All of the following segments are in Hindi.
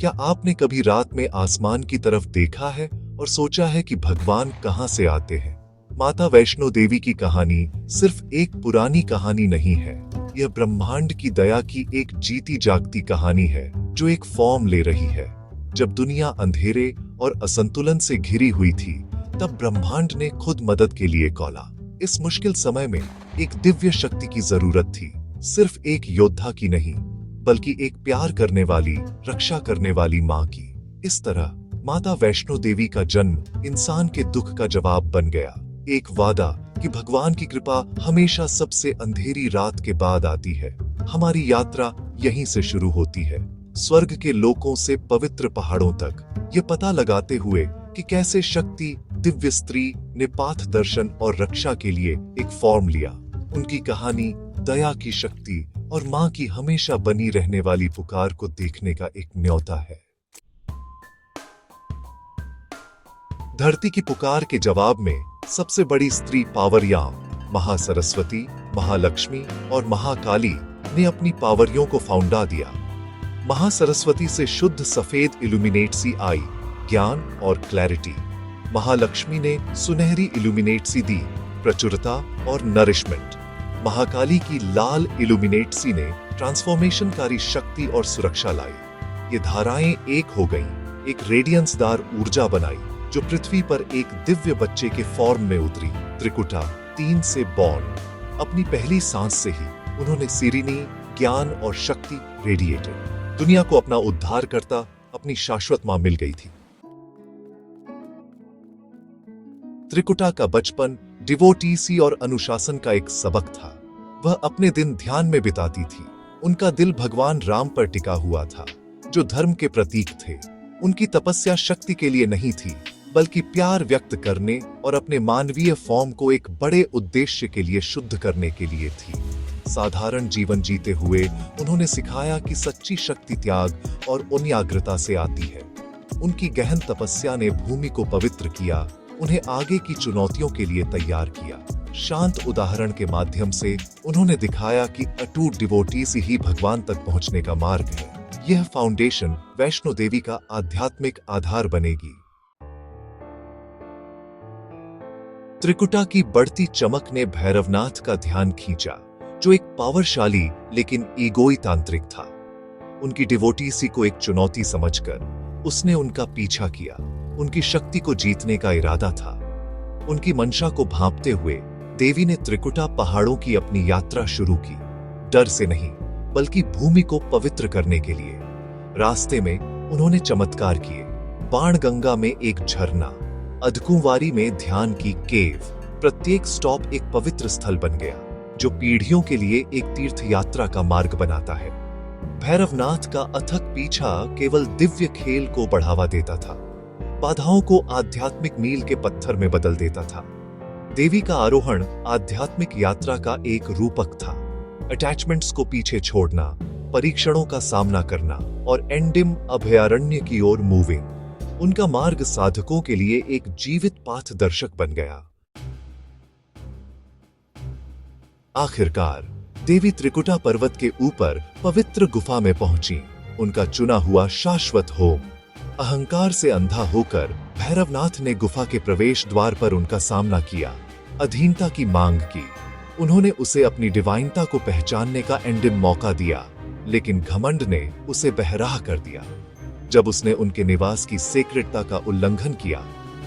क्या आपने कभी रात में आसमान की तरफ देखा है और सोचा है कि भगवान कहां से आते हैं? माता वैष्णो देवी की कहानी सिर्फ एक पुरानी कहानी नहीं है। यह ब्रह्मांड की दया की एक जीती जागती कहानी है जो एक फॉर्म ले रही है। जब दुनिया अंधेरे और असंतुलन से घिरी हुई थी, तब ब्रह्मांड ने खुद मदद के लिए कॉला। इस मुश्किल समय में एक दिव्य शक्ति की जरूरत थी, सिर्फ एक योद्धा की नहीं, बल्कि एक प्यार करने वाली, रक्षा करने वाली माँ की। इस तरह माता वैष्णो देवी का जन्म इंसान के दुख का जवाब बन गया। एक वादा कि भगवान की कृपा हमेशा सबसे अंधेरी रात के बाद आती है। हमारी यात्रा यहीं से शुरू होती है, स्वर्ग के लोकों से पवित्र पहाड़ों तक, ये पता लगाते हुए कि कैसे शक्ति दिव्य स्त्री ने पाथ दर्शन और रक्षा के लिए एक फॉर्म लिया। उनकी कहानी दया की शक्ति और मां की हमेशा बनी रहने वाली पुकार को देखने का एक न्योता है। धरती की पुकार के जवाब में सबसे बड़ी स्त्री पावरयाम, महासरस्वती, महालक्ष्मी और महाकाली ने अपनी पावरियों को फौंडा दिया। महासरस्वती से शुद्ध सफेद इल्यूमिनेट्सी आई, ज्ञान और क्लैरिटी। महालक्ष्मी ने सुनहरी इल्यूमिनेट्सी दी, प्रचुरता और नरिशमेंट। महाकाली की लाल इल्यूमिनेट्सी ने ट्रांसफॉर्मेशनकारी शक्ति और सुरक्षा लाई। ये धाराएं एक हो गईं, एक रेडियंसदार ऊर्जा बनाई जो पृथ्वी पर एक दिव्य बच्चे के फॉर्म में उतरी। त्रिकुटा 3 से बॉर्न। अपनी पहली सांस से ही उन्होंने सिरिनी, ज्ञान और शक्ति रेडिएटेड। दुनिया को अपना उद्धार करता अपनी शाश्वत मां मिल गई थी। त्रिकुटा का बचपन डिवोटीसी और अनुशासन का एक सबक था। वह अपने दिन ध्यान में बिताती थी। उनका दिल भगवान राम पर टिका हुआ था, जो धर्म के प्रतीक थे। उनकी तपस्या शक्ति के लिए नहीं थी, बल्कि प्यार व्यक्त करने और अपने मानवीय फॉर्म को एक बड़े उद्देश्य के लिए शुद्ध करने के लिए थी। साधारण जीवन जीते हुए उन्होंने सिखाया कि सच्ची शक्ति त्याग और उन्याग्रता से आती है। उनकी गहन तपस्या ने भूमि को पवित्र किया, उन्हें आगे की चुनौतियों के लिए तैयार किया। शांत उदाहरण के माध्यम से उन्होंने दिखाया कि अटूट डिवोटीज ही भगवान तक पहुंचने का मार्ग है। यह फाउंडेशन वैष्णो देवी का आध्यात्मिक आधार बनेगी। त्रिकुटा की बढ़ती चमक ने भैरवनाथ का ध्यान खींचा, जो एक पावरशाली लेकिन ईगोई तांत्रिक था। उनकी डिवोटीसी को एक चुनौती समझकर उसने उनका पीछा किया। उनकी शक्ति को जीतने का इरादा था। उनकी मंशा को भांपते हुए देवी ने त्रिकुटा पहाड़ों की अपनी यात्रा शुरू की, डर से नहीं, बल्कि भूमि को पवित्र करने के लिए। रास्ते में उन्होंने चमत्कार किए। बाणगंगा में एक झरना, अधकुंवारी में ध्यान की केव। प्रत्येक स्टॉप एक पवित्र स्थल बन गया, जो पीढ़ियों के लिए एक तीर्थ यात्रा का मार्ग बनाता है। भैरवनाथ का अथक पीछा केवल दिव्य खेल को बढ़ावा देता था, बाधाओं को आध्यात्मिक मील के पत्थर में बदल देता था। देवी का आरोहण आध्यात्मिक यात्रा का एक रूपक था। अटैचमेंट्स को पीछे छोड़ना, परीक्षणों का सामना करना और एंडिम अभयारण्य की ओर मूविंग। उनका मार्ग साधकों के लिए एक जीवित पाथ दर्शक बन गया। आखिरकार देवी त्रिकुटा पर्वत के ऊपर पवित्र गुफा में पहुंची। उनका चुना हुआ शाश्वत होम। अहंकार से अंधा होकर भैरवनाथ ने गुफा के प्रवेश द्वार पर उनका सामना किया, अधीनता की मांग की। उन्होंने उसे अपनी डिवाइनता को पहचानने का एंडिम मौका दिया, लेकिन घमंड ने उसे बहराह कर दिया। जब उसने उनके निवास की सेक्रेटता का उल्लंघन किया,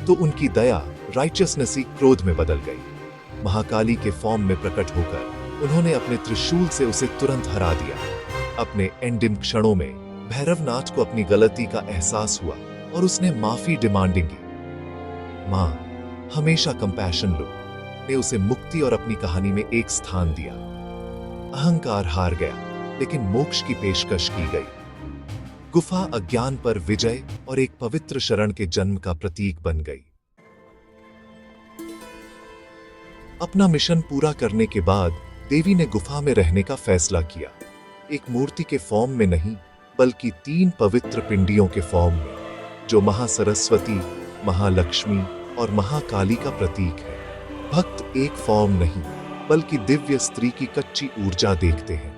तो उनकी दया राइचियसनेस क्रोध में बदल गई। महाकाली के फॉर्म में प्रकट होकर उन्होंने अपने त्रिशूल से उसे तुरंत हरा दिया। अपने एंडिम क्षणों में भैरवनाथ को अपनी गलती का एहसास हुआ और उसने माफी डिमांडिंग की। मां, हमेशा कंपैशन लो, ने उसे मुक्ति और अपनी कहानी में एक स्थान दिया। अहंकार हार गया, लेकिन मोक्ष की पेशकश की गई। गुफा अज्ञान पर विजय और एक पवित्र शरण के जन्म का प्रतीक बन गई। अपना मिशन पूरा करने के बाद देवी ने गुफा में रहने का फैसला किया, एक मूर्ति के फॉर्म में नहीं, बल्कि 3 पवित्र पिंडियों के फॉर्म में, जो महासरस्वती, महालक्ष्मी और महाकाली का प्रतीक है। भक्त एक फॉर्म नहीं, बल्कि दिव्य स्त्री की कच्ची ऊर्जा देखते हैं।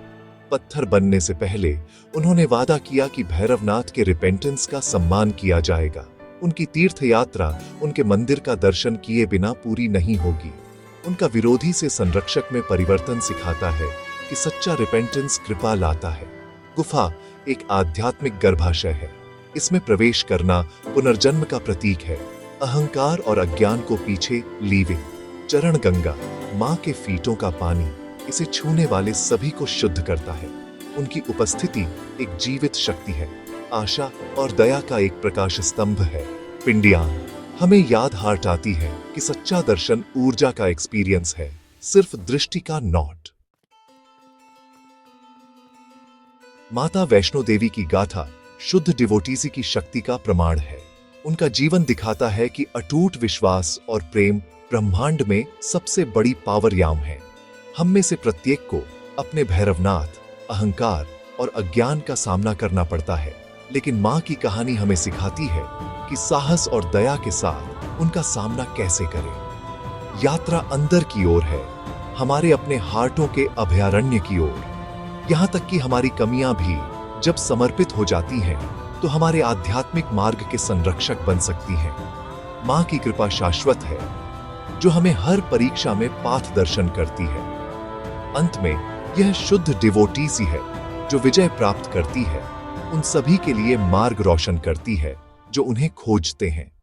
पत्थर बनने से पहले उन्होंने वादा किया कि भैरवनाथ के रिपेंटेंस का सम्मान किया जाएगा। उनकी तीर्थ यात्रा उनके मंदिर का दर्शन किए बिना पूरी नहीं होगी। उनका विरोधी से संरक्षक में परिवर्तन सिखाता है कि सच्चा रिपेंटेंस कृपा लाता है। गुफा एक आध्यात्मिक गर्भाशय है। इसमें प्रवेश करना पुनर्जन्म का प्रतीक है। अहंकार और अज्ञान को पीछे लीवे। चरण गंगा, मां के फीटों का पानी, इसे छूने वाले सभी को शुद्ध करता है। उनकी उपस्थिति एक जीवित शक्ति है। आशा और दया का एक प्रकाश स्तंभ है। पिंडियान हमें याद हार्ट आती है कि सच्चा दर्शन ऊर्जा का एक्सपीरियंस है, सिर्फ दृष्टि का नॉट। माता वैष्णो देवी की गाथा शुद्ध डिवोटीसी की शक्ति का प्रमाण है। उनका जीवन दिखाता है कि अटूट विश्वास और प्रेम ब्रह्मांड में सबसे बड़ी पावरयाम है। हम में से प्रत्येक को अपने भैरवनाथ, अहंकार और अज्ञान का सामना करना पड़ता है, लेकिन मां की कहानी हमें सिखाती है कि साहस और दया के साथ उनका सामना कैसे करें। यात्रा अंदर की ओर है, हमारे अपने हार्टों के अभयारण्य की ओर। यहां तक कि हमारी कमियां भी जब समर्पित हो जाती हैं, तो हमारे आध्यात्मिक मार्ग के संरक्षक बन सकती हैं। मां की कृपा शाश्वत है, जो हमें हर परीक्षा में पाथ दर्शन करती है। अंत में यह शुद्ध डिवोटीसी है जो विजय प्राप्त करती है, उन सभी के लिए मार्ग रोशन करती है जो उन्हें खोजते हैं।